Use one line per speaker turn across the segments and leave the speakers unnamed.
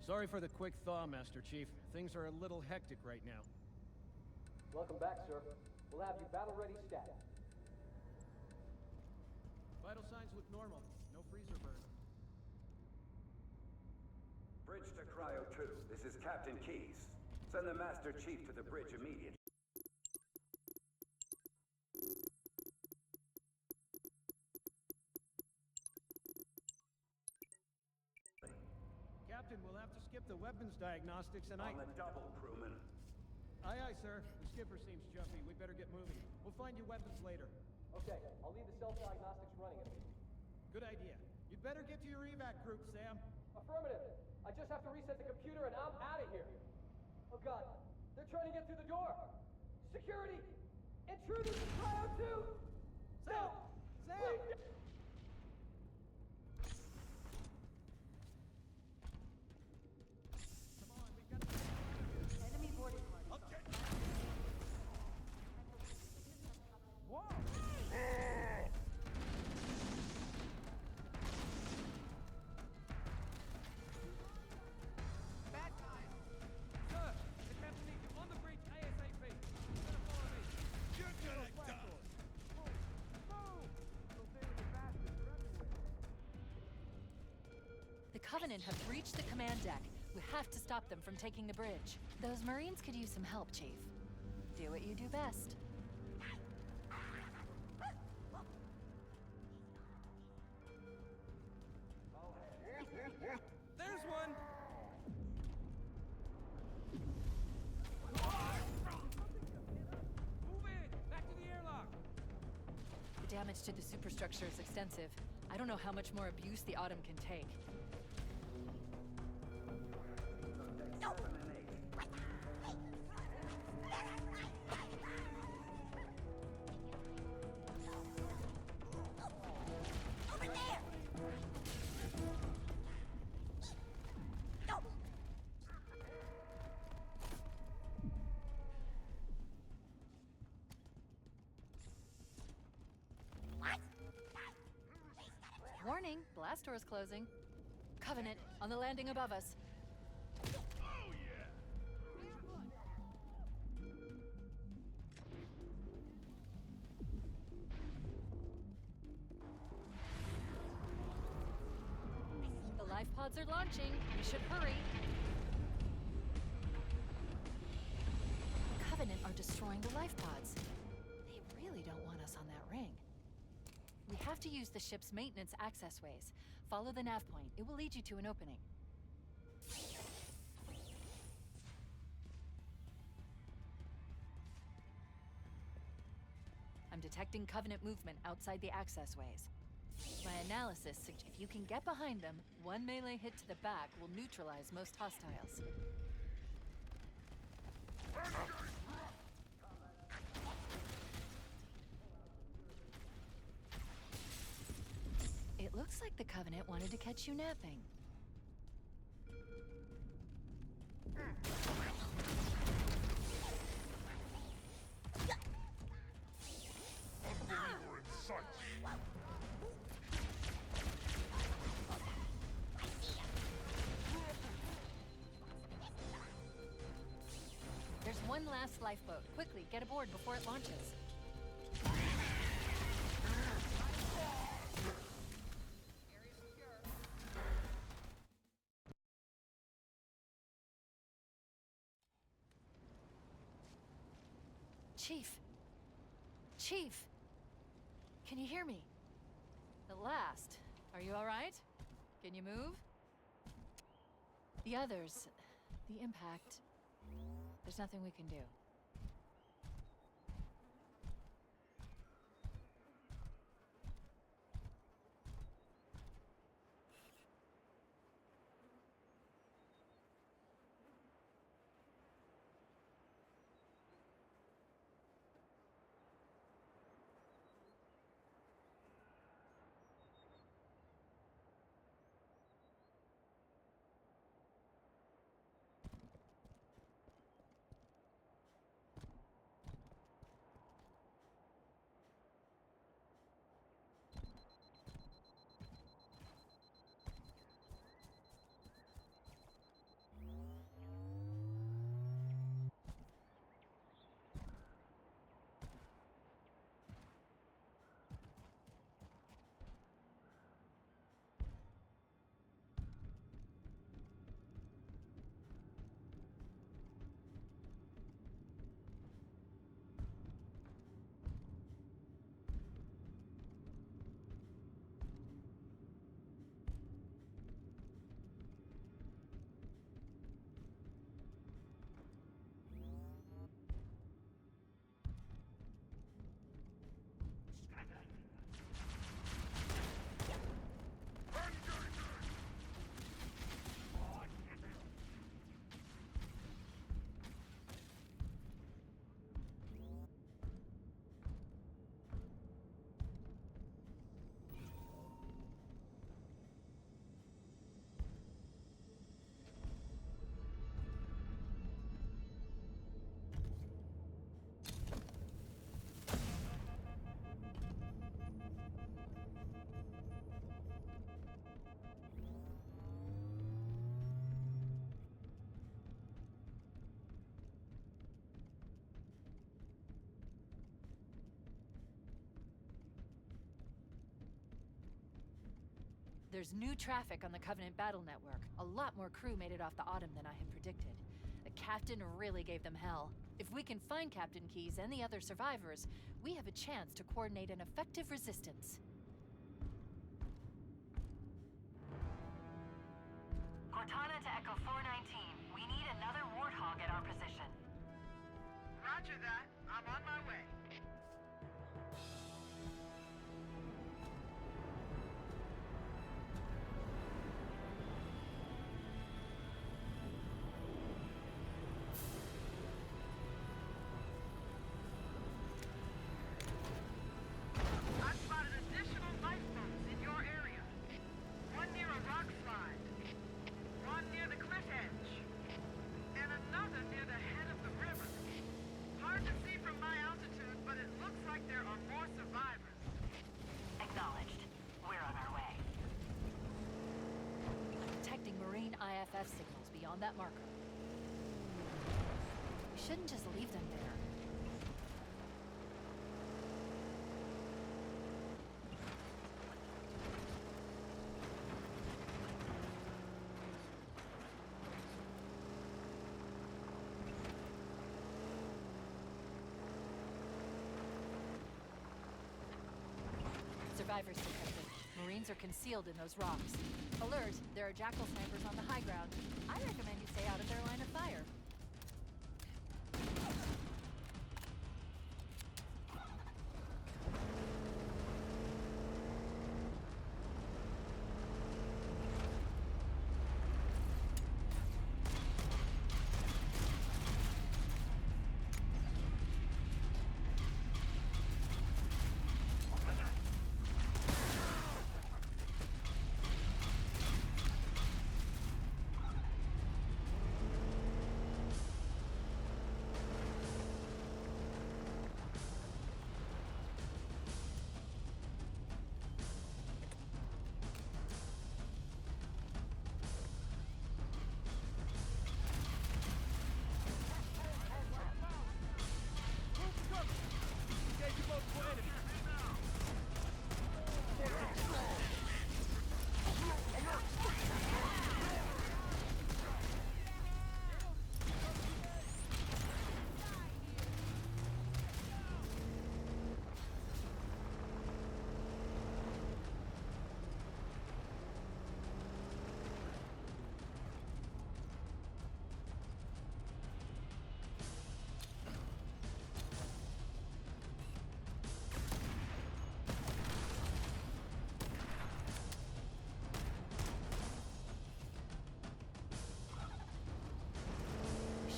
Sorry for the quick thaw, Master Chief. Things are a little hectic right now.
Welcome back, sir. We'll have you battle-ready stat.
Vital signs look normal. No freezer burn.
Bridge to Cryo 2. This is Captain Keyes. Send the Master Chief to the bridge immediately.
Captain, we'll have to skip the weapons diagnostics and
On the double, crewman.
Aye, aye, sir. The skipper seems jumpy. We better get moving. We'll find you weapons later.
Okay, I'll leave the self-diagnostics running at least.
Good idea. You'd better get to your evac group, Sam.
Affirmative. I just have to reset the computer and I'm out of here. Oh god, they're trying to get through the door. Security! Intruders in Cryo 2!
Sam! Sam!
Please.
Come on, we've got to...
Enemy boarding party.
Okay. Whoa!
Bad time.
Sir, the captain needs you on the bridge ASAP. You're gonna follow me.
You're gonna die!
The Covenant have breached the command deck. We have to stop them from taking the bridge. Those Marines could use some help, Chief. Do what you do best.
There's one! Move in! Back to the airlock!
The damage to the superstructure is extensive. I don't know how much more abuse the Autumn can take.
Over there! No! What?
Warning, blast door is closing. Covenant, on the landing above us.
Oh yeah!
The life pods are launching. We should hurry. The Covenant are destroying the life pods. They really don't want us on that ring. We have to use the ship's maintenance access ways. Follow the nav point. It will lead you to an opening. I'm detecting Covenant movement outside the access ways. My analysis suggests if you can get behind them, one melee hit to the back will neutralize most hostiles. It looks like the Covenant wanted to catch you napping.
Unbeliever in sight!
There's one last lifeboat. Quickly, get aboard before it launches. Chief! Chief! Can you hear me? At last. Are you all right? Can you move? The others, the impact, there's nothing we can do. There's new traffic on the Covenant battle network. A lot more crew made it off the Autumn than I had predicted. The captain really gave them hell. If we can find Captain Keyes and the other survivors, we have a chance to coordinate an effective resistance.
Cortana to Echo 419. We need another Warthog at our position.
Roger that. I'm on my way. I've spotted additional lifeboats in your area. One near a rock slide, one near the cliff edge, and another near the head of the river. Hard to see from my altitude, but it looks like there are more survivors.
Acknowledged. We're on our way.
I'm detecting Marine IFF signals beyond that marker. We shouldn't just leave them there. Survivors detected. Marines are concealed in those rocks. Alert, there are jackal snipers on the high ground. I recommend you stay out of their line of fire.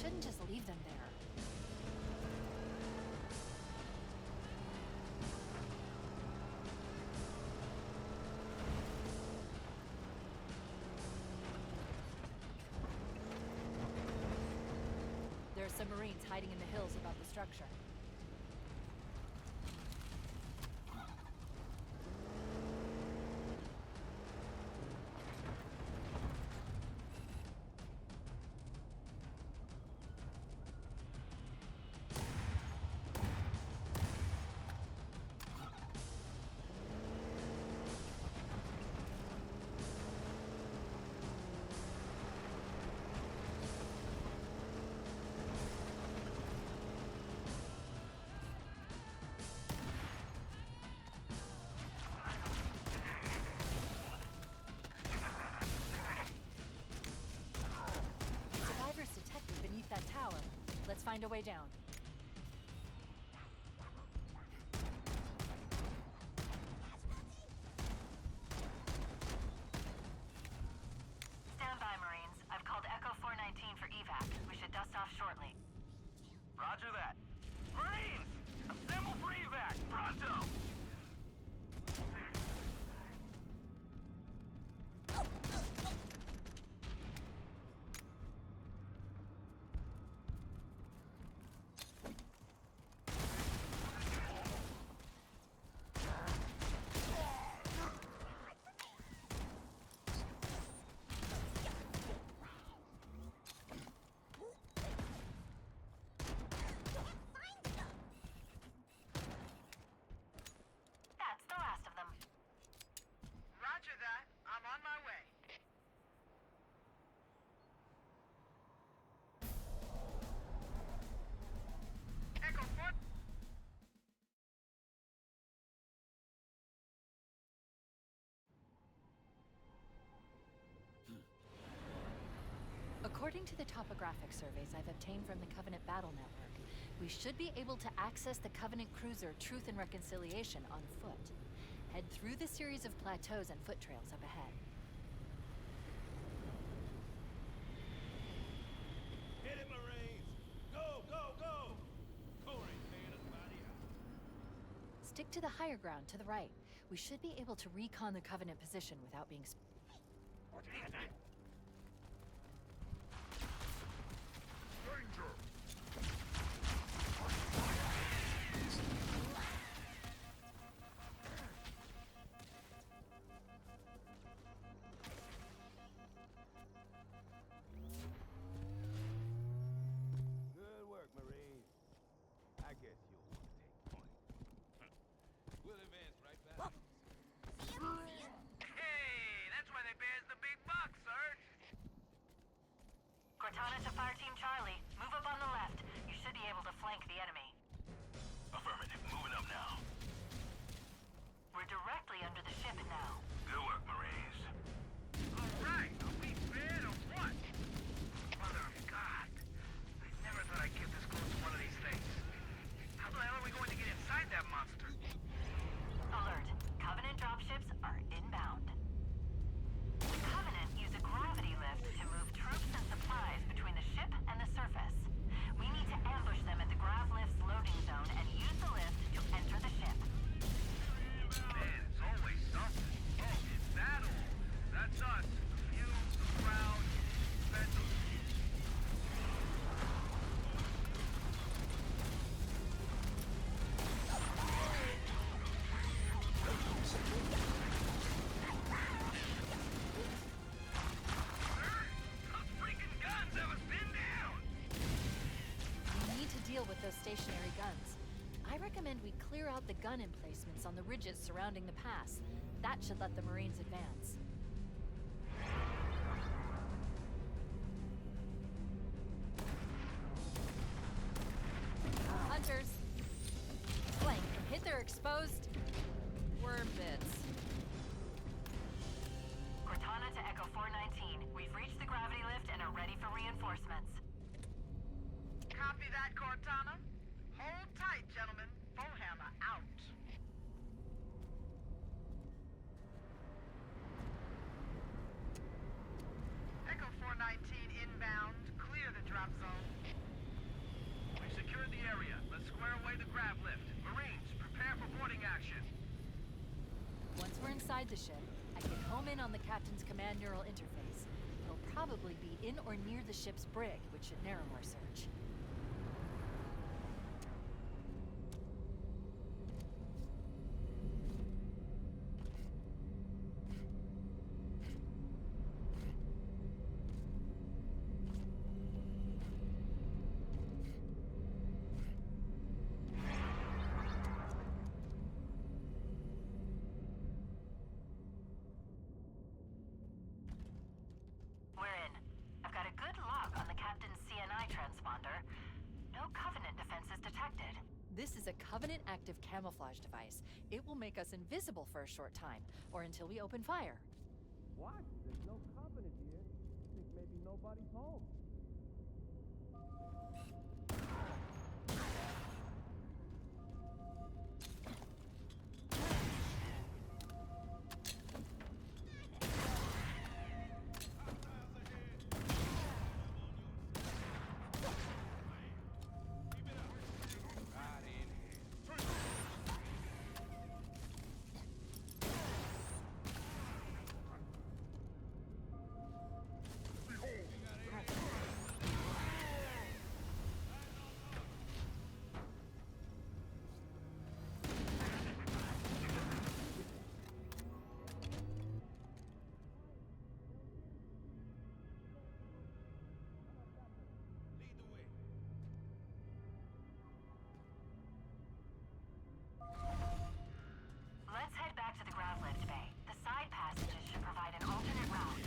Shouldn't just leave them there. There are some Marines hiding in the hills above the structure. Let's find a way down.
Stand by, Marines. I've called Echo 419 for evac. We should dust off shortly.
Roger that. Marines! Assemble for evac! Pronto!
According to the topographic surveys I've obtained from the Covenant Battle Network, we should be able to access the Covenant cruiser Truth and Reconciliation on foot. Head through the series of plateaus and foot trails up ahead.
Hit it, Marines! Go, go, go! Cole ain't paying us body out.
Stick to the higher ground to the right. We should be able to recon the Covenant position without being
Good work, Marines. I guess you'll want to take point. We'll advance right back. Hey, that's why they pay us the big bucks, Serge.
Cortana to Fire Team Charlie. Move up on the left. You should be able to flank the enemy.
Affirmative. Moving up now.
We're directly under the ship now.
Good work, Marines.
All right, are we bad or what? Mother of God. I never thought I'd get this close to one of these things. How the hell are we going to get inside that monster?
Alert. Covenant dropships are inbound. The Covenant use a gravity lift to move troops and supplies between the ship and the surface. We need to ambush them at the grav lift's loading zone and use the lift to enter the ship.
Man, it's always something. Oh, it's battle. That's us. The few, the crowd, special. Those freaking guns have us pinned down!
We need to deal with those stationary guns. I recommend we clear out the gun emplacements on the ridges surrounding the pass. That should let the Marines advance. Hunters! Flank, hit their exposed worm bits.
Cortana to Echo 419. We've reached the gravity lift and are ready for reinforcements.
Copy that, Cortana. Hold tight, gentlemen. Bowhammer out. Echo 419 inbound. Clear the drop zone. We've secured the area. Let's square away the grav lift. Marines, prepare for boarding action.
Once we're inside the ship, I can home in on the captain's command neural interface. It'll probably be in or near the ship's brig, which should narrow our search.
We're in. I've got a good lock on the captain's CNI transponder. No Covenant defenses detected.
This is a Covenant active camouflage device. It will make us invisible for a short time, or until we open fire.
What? There's no Covenant here. I think maybe nobody's home.
Let's head back to the grav lift bay. The side passages should provide an alternate route.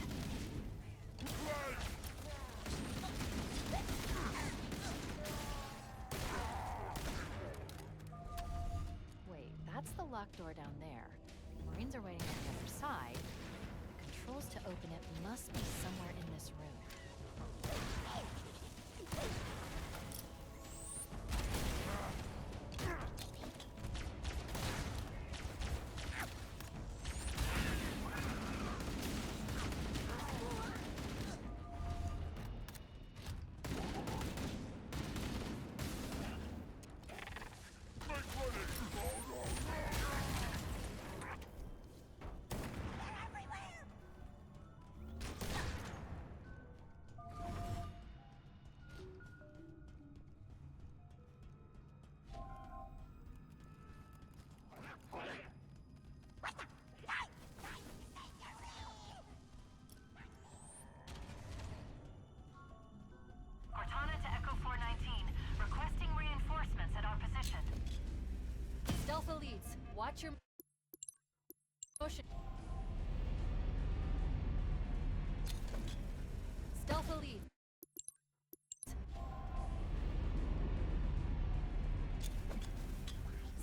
Wait, that's the locked door down there. Marines are waiting on the other side. The controls to open it must be somewhere in this room.
Cortana to Echo 419, requesting reinforcements at our position.
Stealth elites, watch your motion. Stealth elite.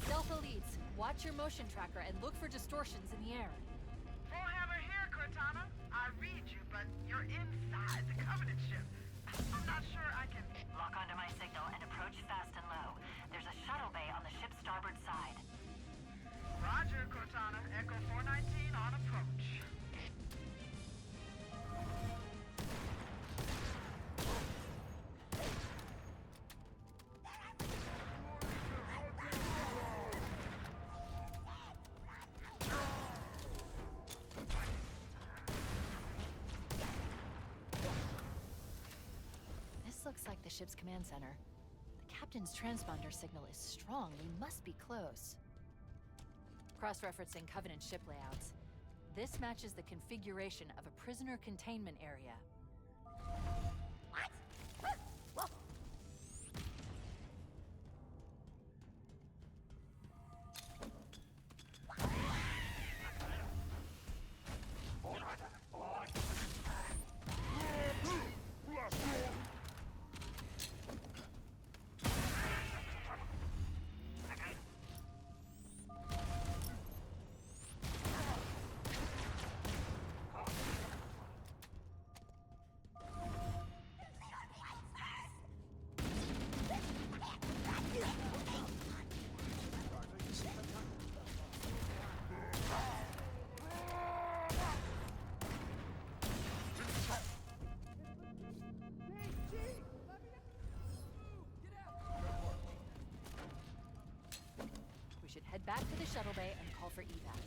Stealth elites, watch your motion tracker and look for distortions in the air.
Forehammer here, Cortana. I read you, but you're inside the Covenant ship. I'm not sure I can...
Lock onto my signal and approach fast and low. There's a shuttle bay on the ship's starboard side.
Roger, Cortana. Echo 419 on approach.
This looks like the ship's command center. The captain's transponder signal is strong. We must be close. Cross-referencing Covenant ship layouts. This matches the configuration of a prisoner containment area. We should head back to the shuttle bay and call for evac.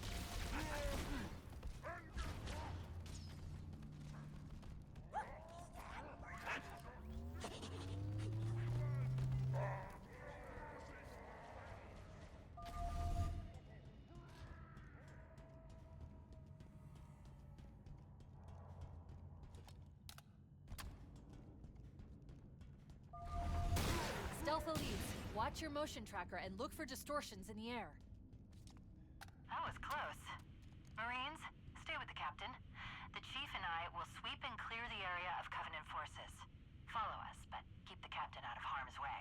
Stealth elites, watch your motion tracker and look for distortions in the air.
That was close. Marines, stay with the captain. The chief and I will sweep and clear the area of Covenant forces. Follow us, but keep the captain out of harm's way.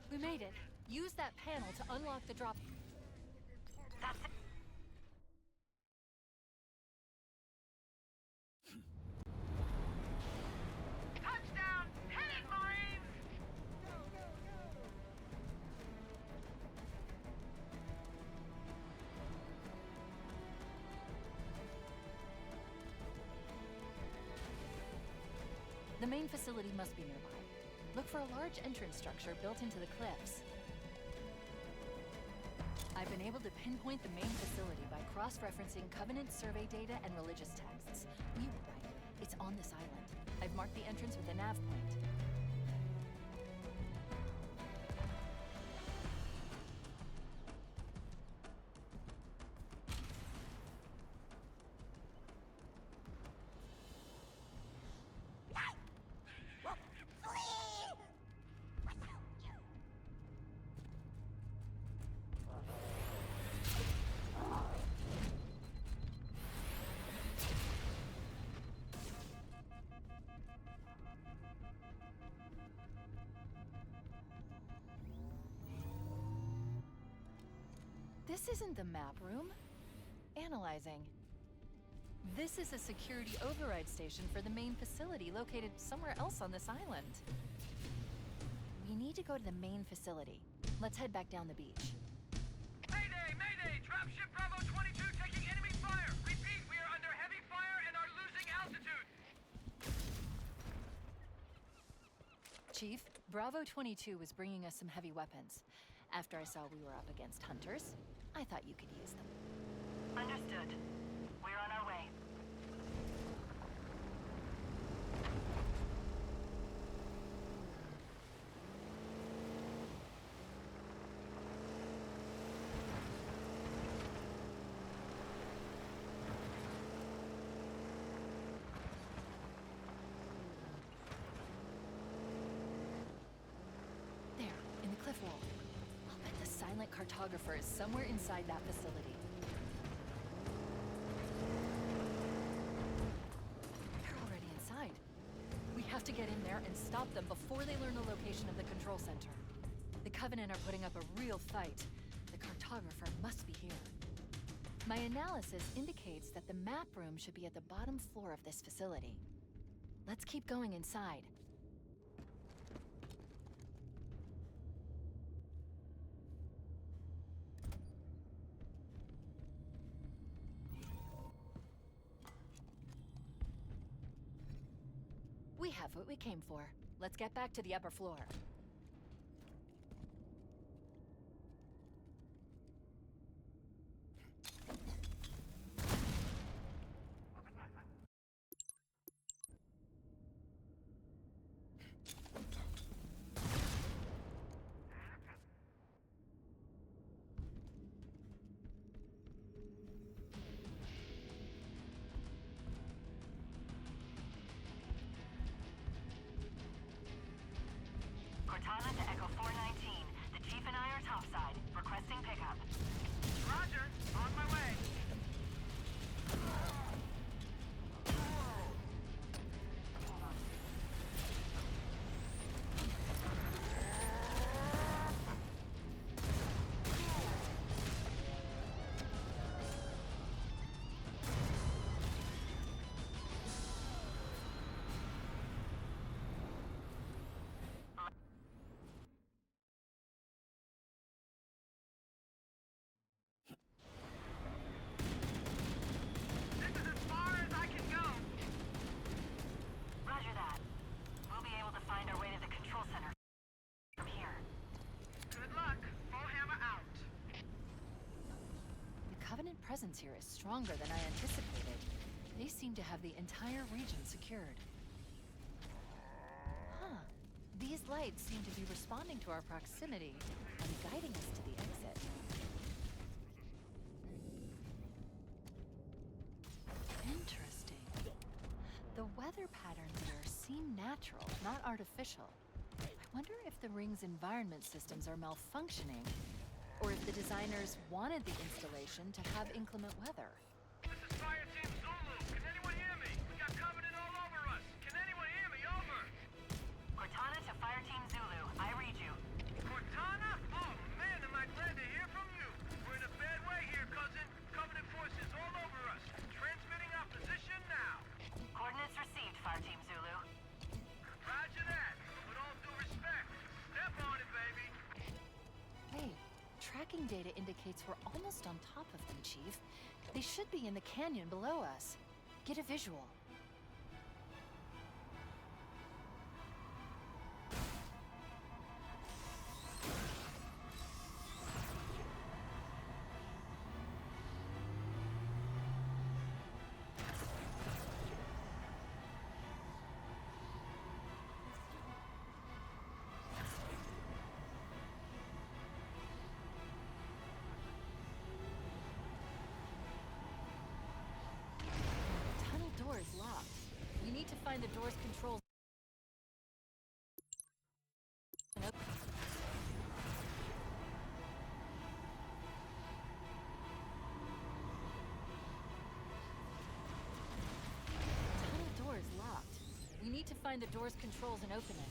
We made it. Use that panel to unlock the drop.
That's it.
Touchdown! Hit it, Marines!
The main facility must be nearby. Look for a large entrance structure built into the cliffs. I've been able to pinpoint the main facility by cross-referencing Covenant survey data and religious texts. We were right. It's on this island. I've marked the entrance with a nav point. This isn't the map room. Analyzing. This is a security override station for the main facility located somewhere else on this island. We need to go to the main facility. Let's head back down the beach.
Mayday! Mayday! Dropship Bravo 22 taking enemy fire! Repeat, we are under heavy fire and are losing altitude!
Chief, Bravo 22 was bringing us some heavy weapons. After I saw we were up against hunters, I thought you could use them.
Understood. We're on our way.
There, in the cliff wall. I'll bet the silent cartographer is somewhere inside that facility. They're already inside. We have to get in there and stop them before they learn the location of the control center. The Covenant are putting up a real fight. The cartographer must be here. My analysis indicates that the map room should be at the bottom floor of this facility. Let's keep going inside. We have what we came for. Let's get back to the upper floor.
Cortana to Echo 419. The Chief and I are topside. Requesting pickup.
Roger, on my way. This is as far as I can go.
Roger that. We'll be able to find our way to the control center from here.
Good luck. Full hammer out.
The Covenant presence here is stronger than I anticipated. They seem to have the entire region secured. Huh. These lights seem to be responding to our proximity and guiding us to the exit. Interesting. The weather patterns here seem natural, not artificial. I wonder if the ring's environment systems are malfunctioning, or if the designers wanted the installation to have inclement weather.
This is Fire Team Zulu. Can anyone hear me? We got Covenant all over us. Can anyone hear me? Over.
Cortana to Fire Team Zulu. I read you.
Cortana? Oh man, am I glad to hear from you. We're in a bad way here, cousin. Covenant forces all over us. Transmitting our position now.
Coordinates received, Fire Team Zulu.
Roger that. With all due respect, step on it, baby.
Hey, tracking data indicates we're almost on top of them, Chief. They should be in the canyon below us. Get a visual. Tunnel door is locked. We need to find the door's controls. And open. Tunnel door is locked. We need to find the door's controls and open it.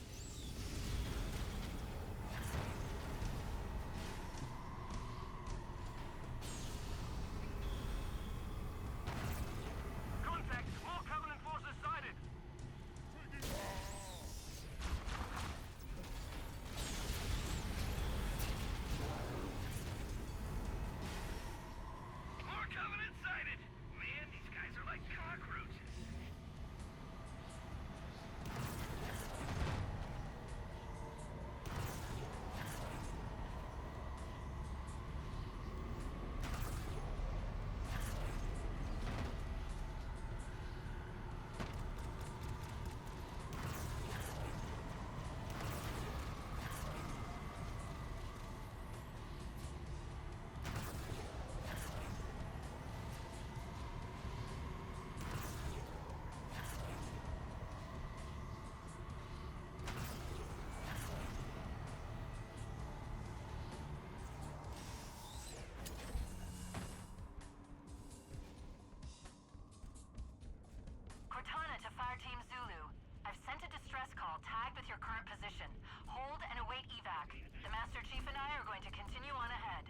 tagged with your current position. Hold and await evac. The Master Chief and I are going to continue on ahead.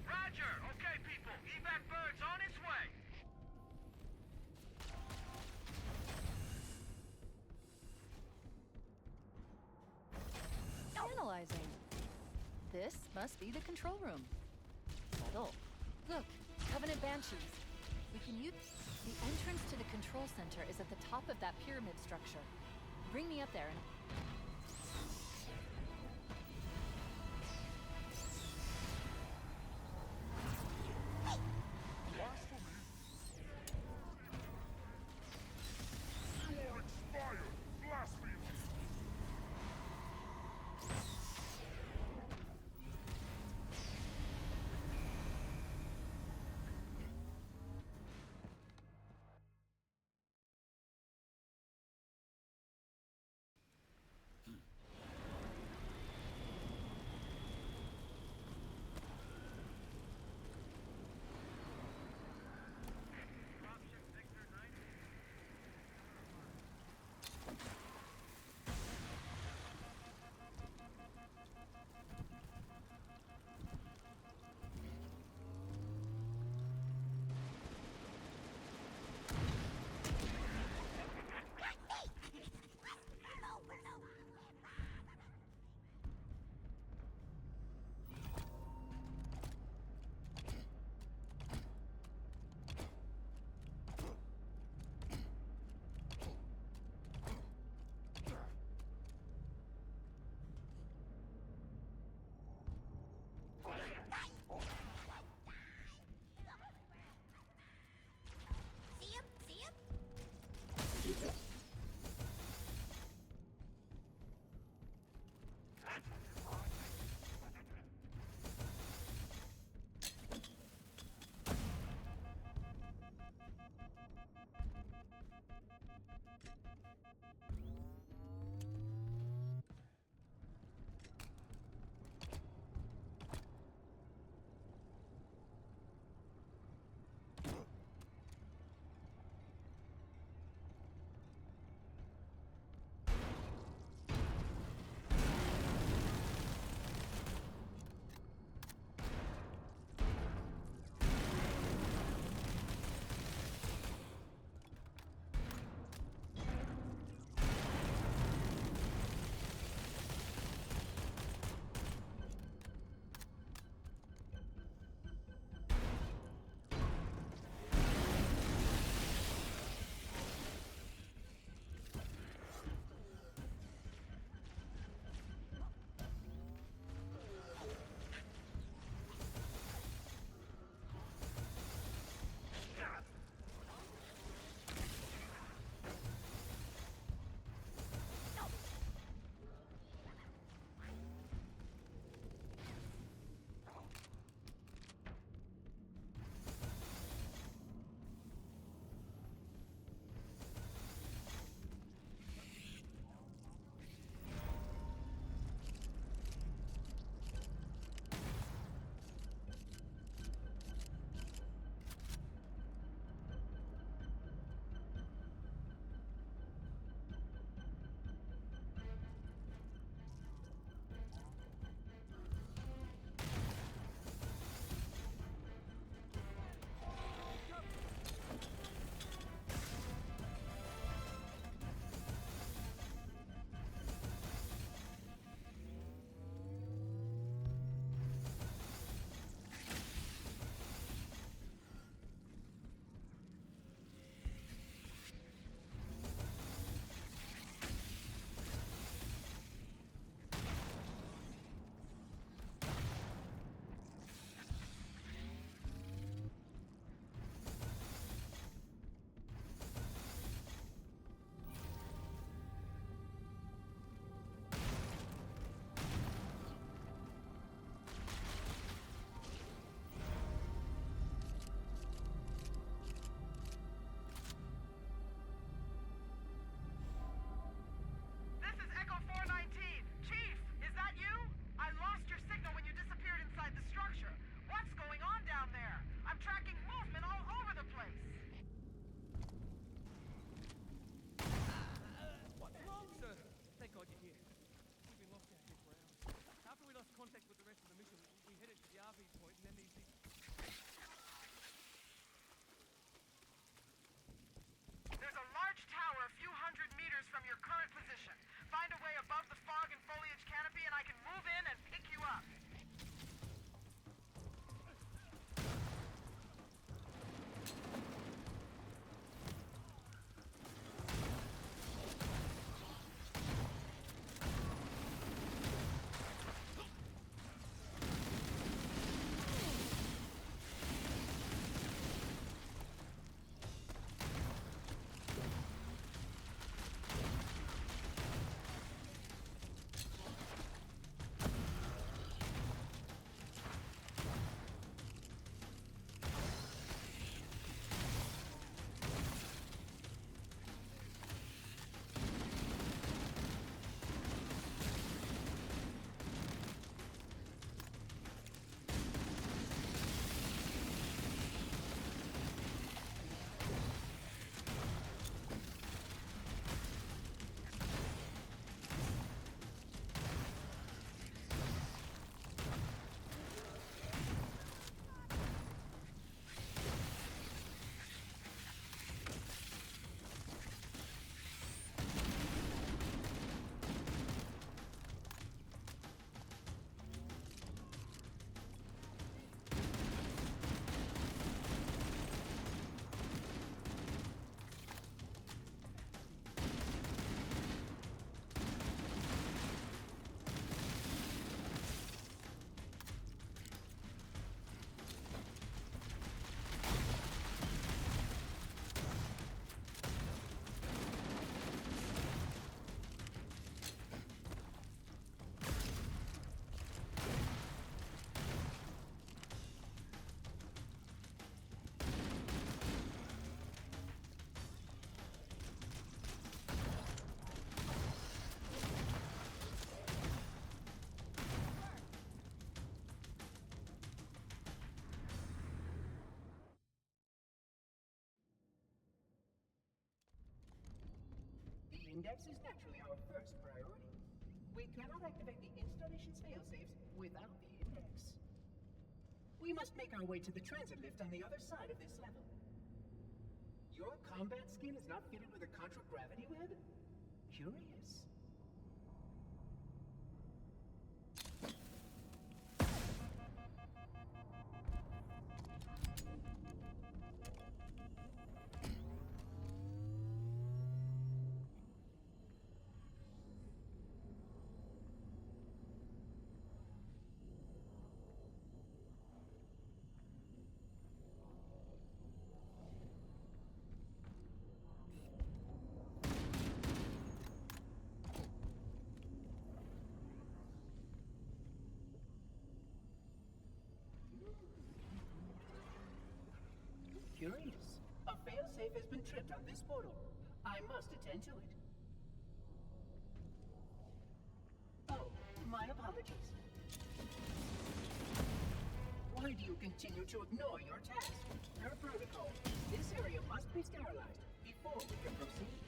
Roger! Okay, people. Evac bird's on its way.
Analyzing. This must be the control room. Subtle. Look, Covenant Banshees. We can use... The entrance to the control center is at the top of that pyramid structure. Bring me up there and...
above the fog and foliage canopy and I can move in and pick you up.
The index is naturally our first priority. We cannot activate the installation's failsafes without the index. We must make our way to the transit lift on the other side of this level. Your combat skin is not fitted with a contragravity web? Curious. Curious. A failsafe has been tripped on this portal. I must attend to it. Oh, my apologies. Why do you continue to ignore your task? Per protocol, this area must be sterilized before we can proceed.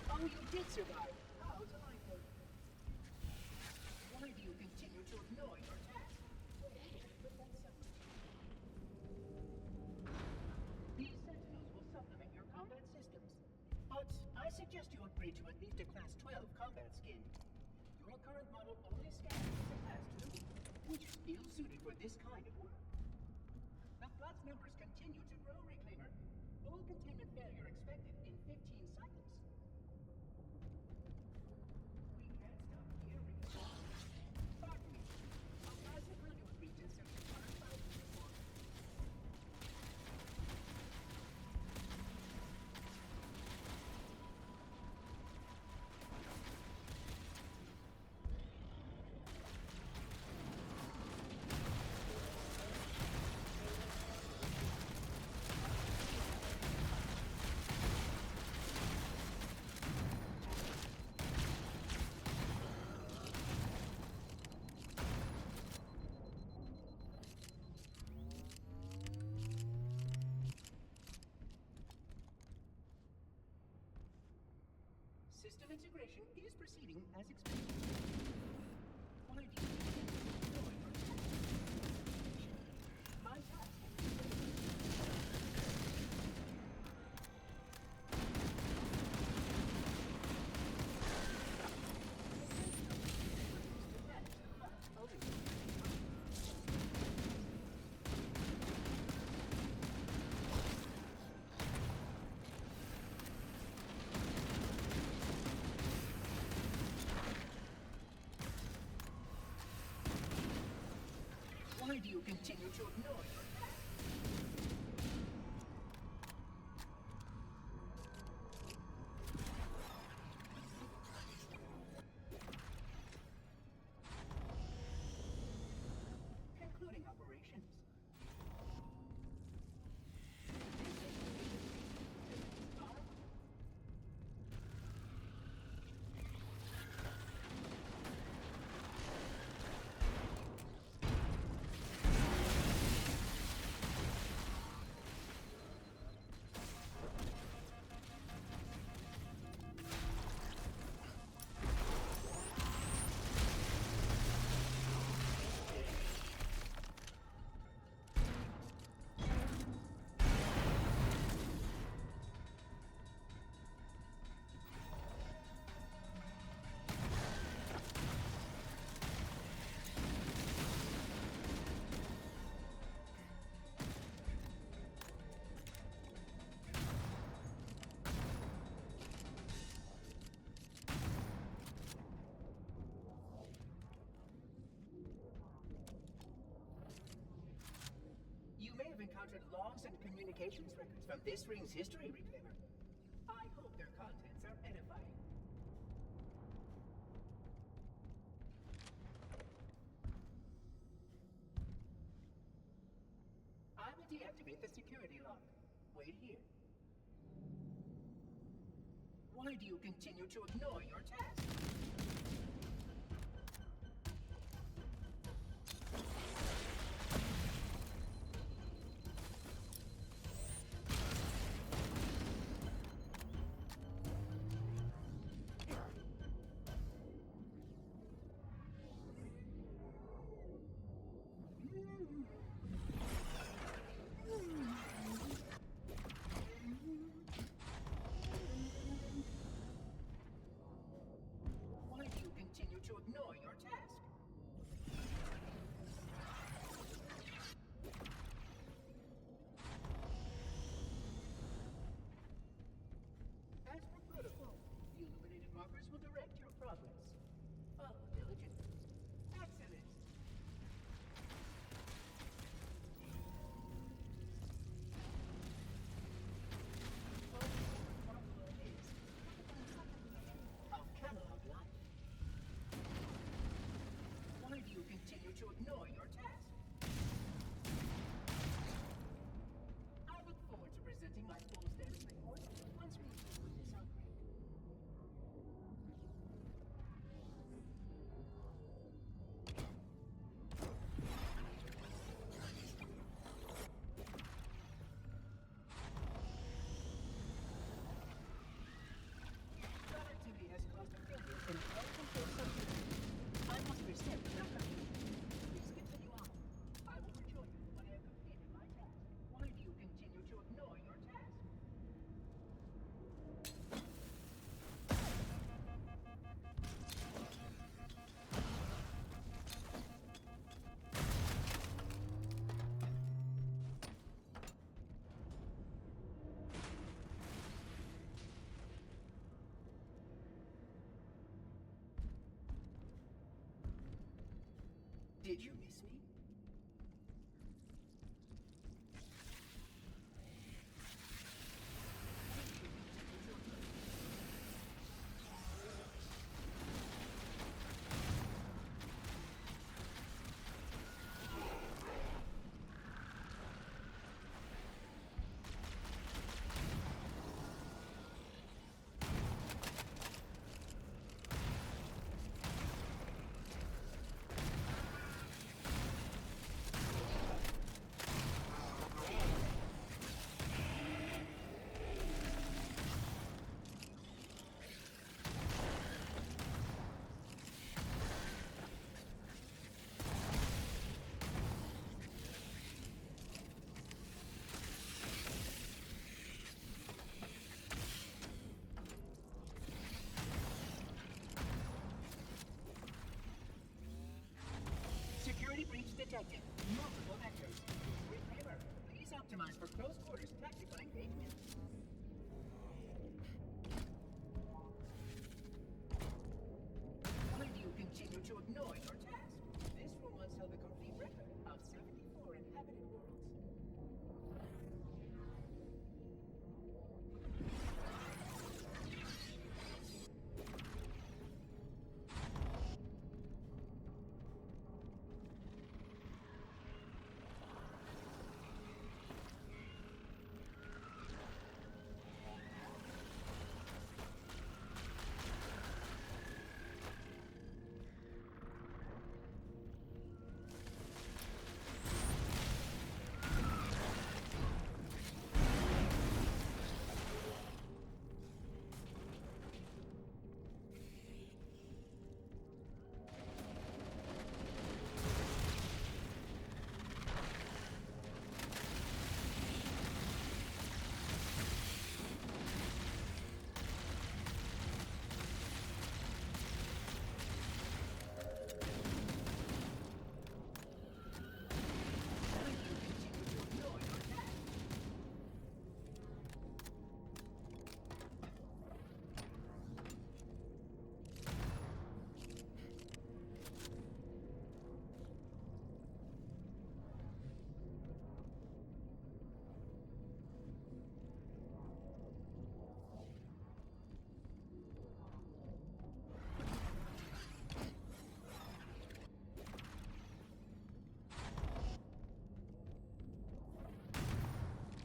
Oh, you did survive. How delightful. Why do you continue to ignore your task? These sentinels will supplement your combat systems. But I suggest you upgrade to at least a Class 12 combat skin. Your current model only scans as a Class 2, which is ill-suited for this kind of work. The plot's numbers continue to grow, Reclaimer. Full containment failure expected in 15 cycles. We can't stop here, Reclaimer. Pardon me. A massive conduit breach in Section 1,000 report. proceeding as expected. Why do you ignore your task? My task has been Why do you continue to ignore your task? Concluding operations. You may have encountered logs and communications records from this ring's history, Reclaimer. I hope their contents are edifying. I will deactivate the security lock. Wait here. Why do you continue to ignore your task? Why do you continue to ignore your task? As per protocol, the illuminated markers will direct your progress. Follow diligently. Excellent. Of catalog life. Why do you continue to ignore your task? I look forward to presenting my full status report once we deal with this outbreak. That activity has caused a failure in all control subsystems. I must reset the backup. Please continue on. I will rejoin you when I have completed my task. Why do you continue to ignore your task? Did you miss me? optimized for close quarters tactical engagement. Why do you continue to ignore your task? This room once held the complete record of 74 inhabited worlds.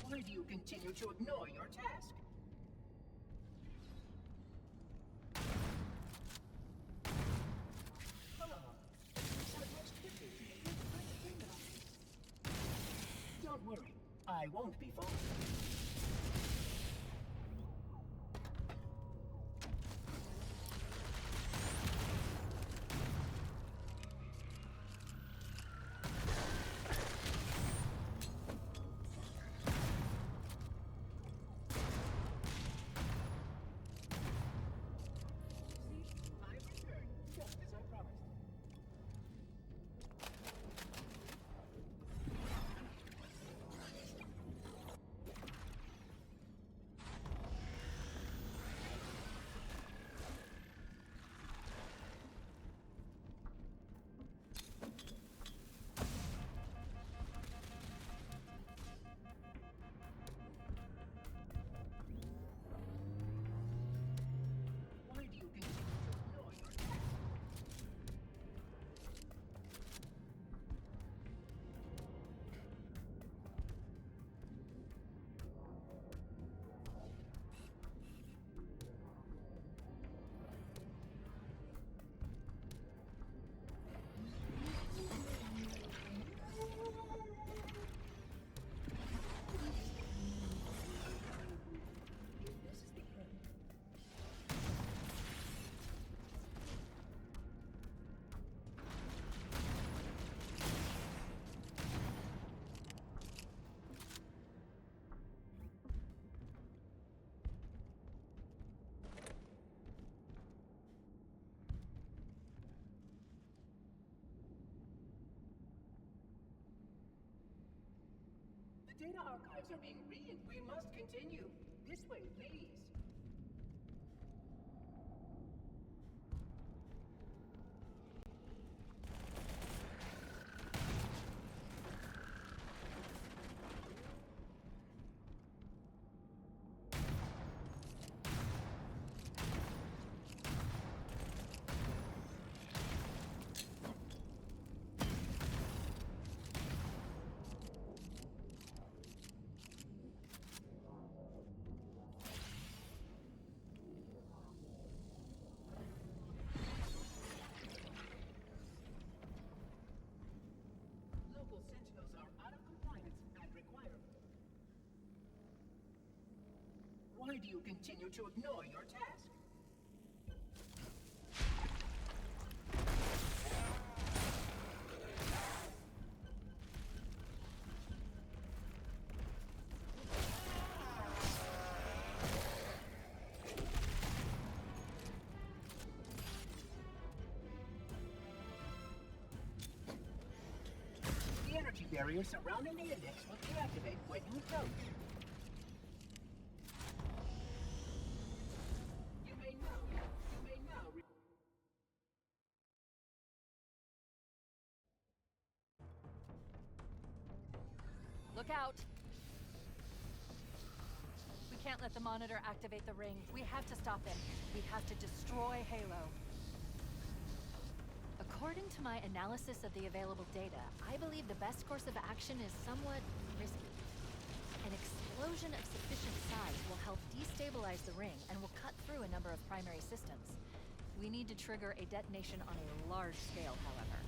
Why do you continue to ignore your task? Don't worry, I won't be falling. I returned, just as I promised. Why do you continue to ignore your task? If this is the end, the data archives are being read. We must continue. This way, please. Local sentinels are out of compliance and require. Why do you continue to ignore your task? The energy barrier surrounding the index will deactivate when you approach. You may now
Look out! We can't let the monitor activate the ring. We have to stop him. We have to destroy Halo. According to my analysis of the available data, I believe the best course of action is somewhat risky. An explosion of sufficient size will help destabilize the ring and will cut through a number of primary systems. We need to trigger a detonation on a large scale, however.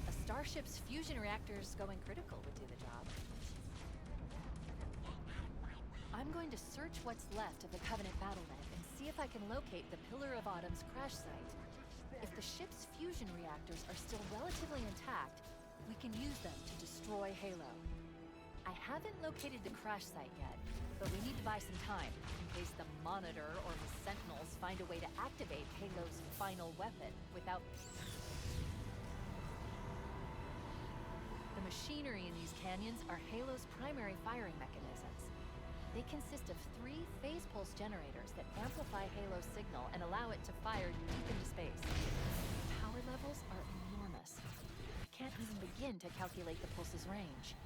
A starship's fusion reactors going critical would do the job. I'm going to search what's left of the Covenant battlenet and see if I can locate the Pillar of Autumn's crash site. If the ship's fusion reactors are still relatively intact, we can use them to destroy Halo. I haven't located the crash site yet, but we need to buy some time in case the Monitor or the Sentinels find a way to activate Halo's final weapon without... The machinery in these canyons are Halo's primary firing mechanisms. They consist of 3 phase pulse generators that amplify Halo's signal and allow it to fire deep into space. Power levels are enormous. I can't even begin to calculate the pulse's range.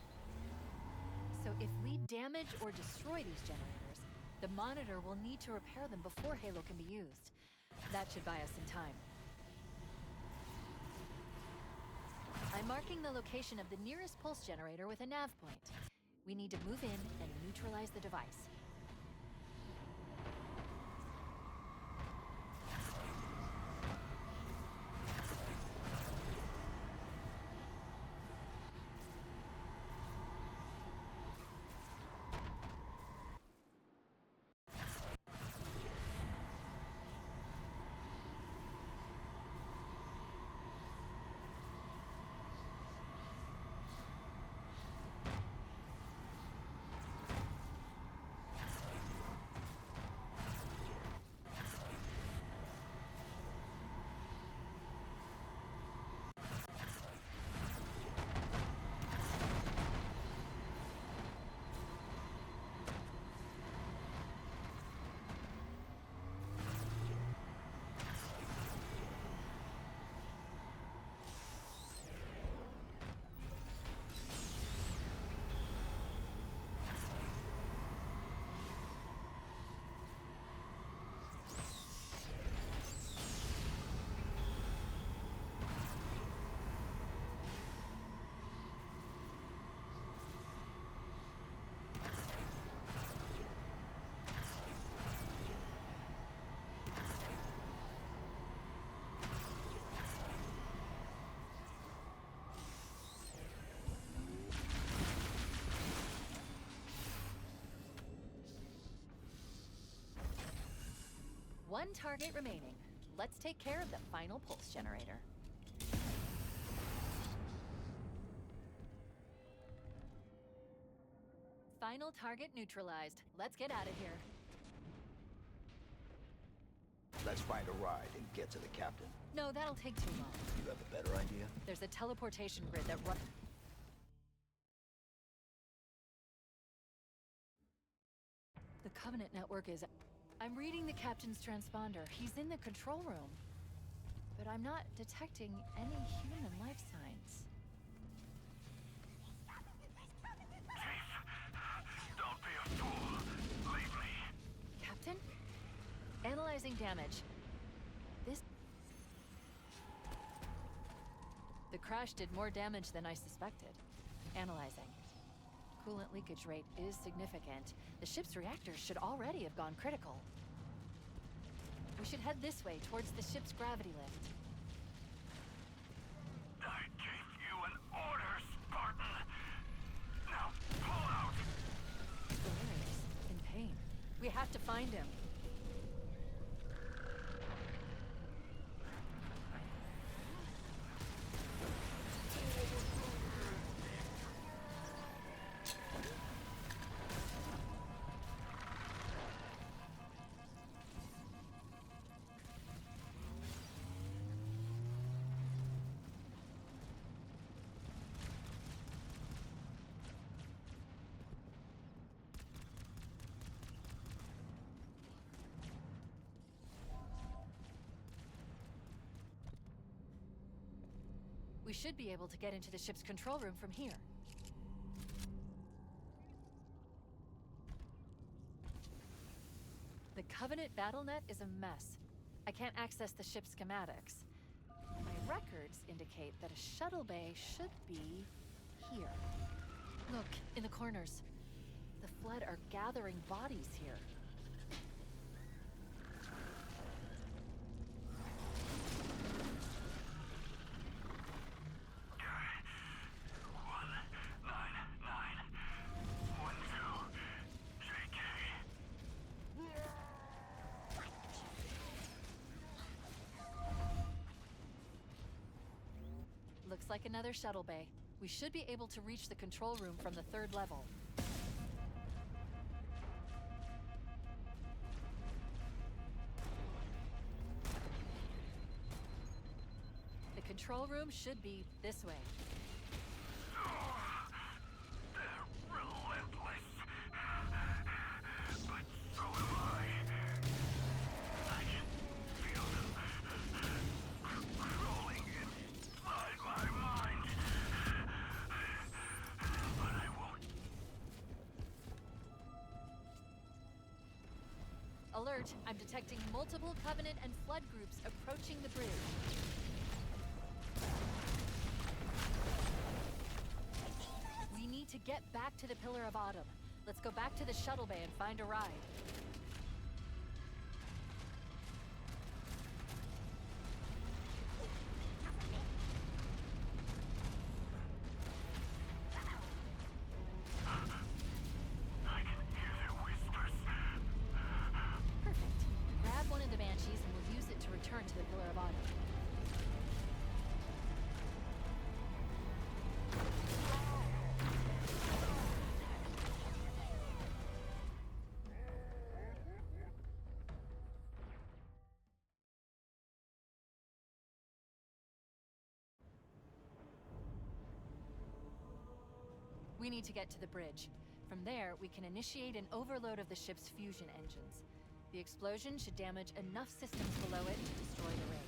So if we damage or destroy these generators, the Monitor will need to repair them before Halo can be used. That should buy us some time. I'm marking the location of the nearest pulse generator with a nav point. We need to move in and neutralize the device. One target remaining. Let's take care of the final pulse generator. Final target neutralized. Let's get out of here.
Let's find a ride and get to the captain.
No, that'll take too long.
You have a better idea?
There's a teleportation grid that runs... The Covenant network is... I'm reading the captain's transponder. He's in the control room. But I'm not detecting any human life signs.
Don't be a fool. Leave me.
Captain? Analyzing damage. The crash did more damage than I suspected. Analyzing. Coolant leakage rate is significant. The ship's reactors should already have gone critical. We should head this way, towards the ship's gravity lift.
I gave you an order, Spartan. Now pull out.
Delirious, in pain. We have to find him. We should be able to get into the ship's control room from here. The Covenant BattleNet is a mess. I can't access the ship's schematics. My records indicate that a shuttle bay should be here. Look, in the corners. The Flood are gathering bodies here. Looks like another shuttle bay. We should be able to reach the control room from the 3rd level. The control room should be this way. Alert! I'm detecting multiple Covenant and Flood groups approaching the bridge. We need to get back to the Pillar of Autumn. Let's go back to the shuttle bay and find a ride. To the Pillar of Autumn. We need to get to the bridge. From there, we can initiate an overload of the ship's fusion engines. The explosion should damage enough systems below it to destroy the ring.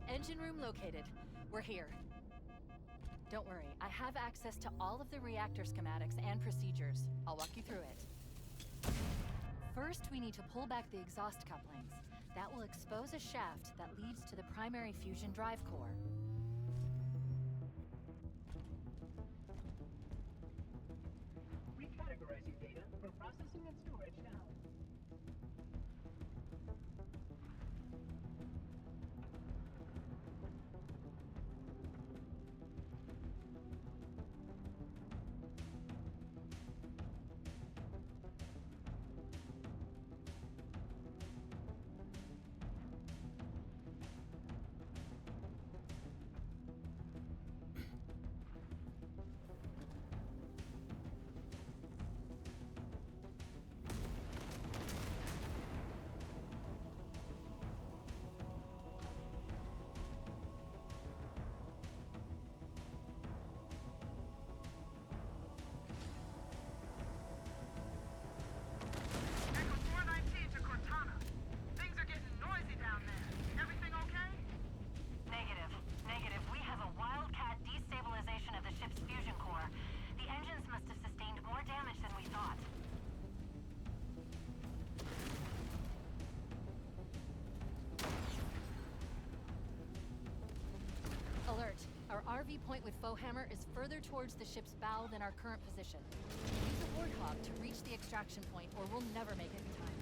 Engine room located. We're here. Don't worry, I have access to all of the reactor schematics and procedures. I'll walk you through it. First, we need to pull back the exhaust couplings. That will expose a shaft that leads to the primary fusion drive core.
Recategorizing data for processing and storage now.
Our RV point with Foehammer is further towards the ship's bow than our current position. Use the Warthog to reach the extraction point, or we'll never make it in time.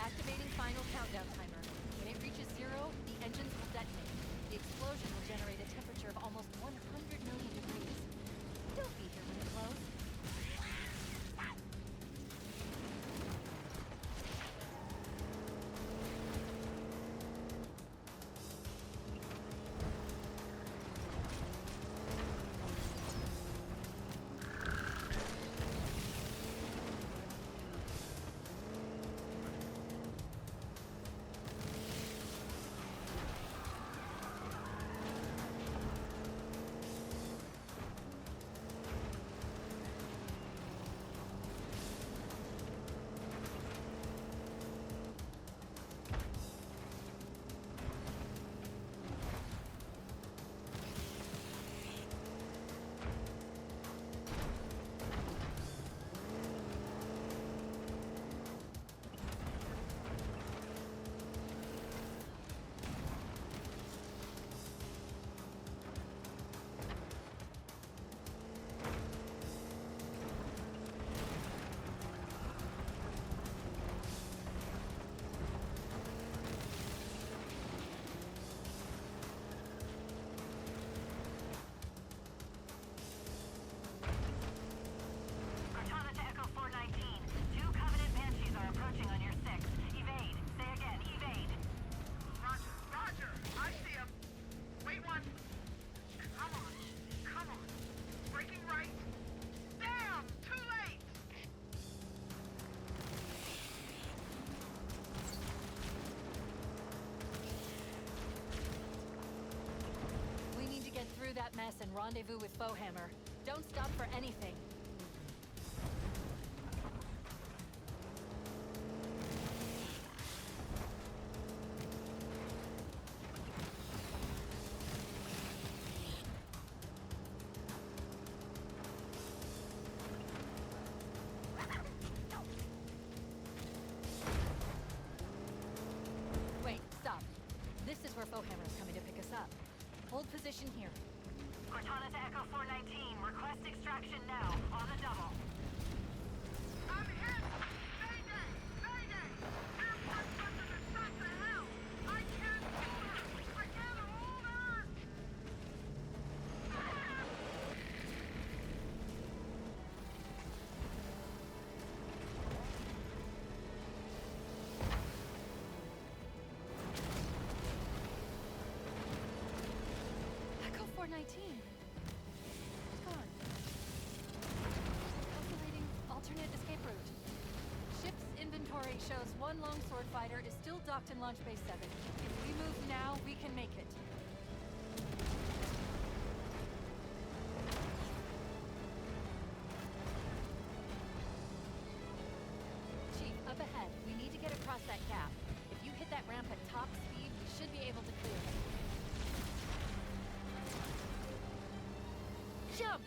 Activating final countdown timer. When it reaches 0, the engines will detonate. The explosion will generate a temperature of almost 100 million degrees. You'll be here when we close.
Cortana to Echo 419. 2 Covenant Banshees are approaching on your 6. Evade. Say again, evade.
Roger, Roger! I see him! Wait one! Come on, come on! Breaking right! Damn! Too late!
We need to get through that mess and rendezvous with Foehammer. Don't stop for anything. Wait, stop. This is where Foehammer's coming to pick us up. Hold position here.
Cortana to Echo 419. Request extraction now. On the double.
I'm hit! Mayday! Mayday! Airport buses are shot to hell! I can't hold her! I can't hold her!
Echo 419. It's gone. Calculating alternate escape route. Ship's inventory shows 1 longsword fighter is still docked in Launch Base 7. If we move now, we can make it. Chief, up ahead. We need to get across that gap. If you hit that ramp at top speed, we should be able to clear it. Jump!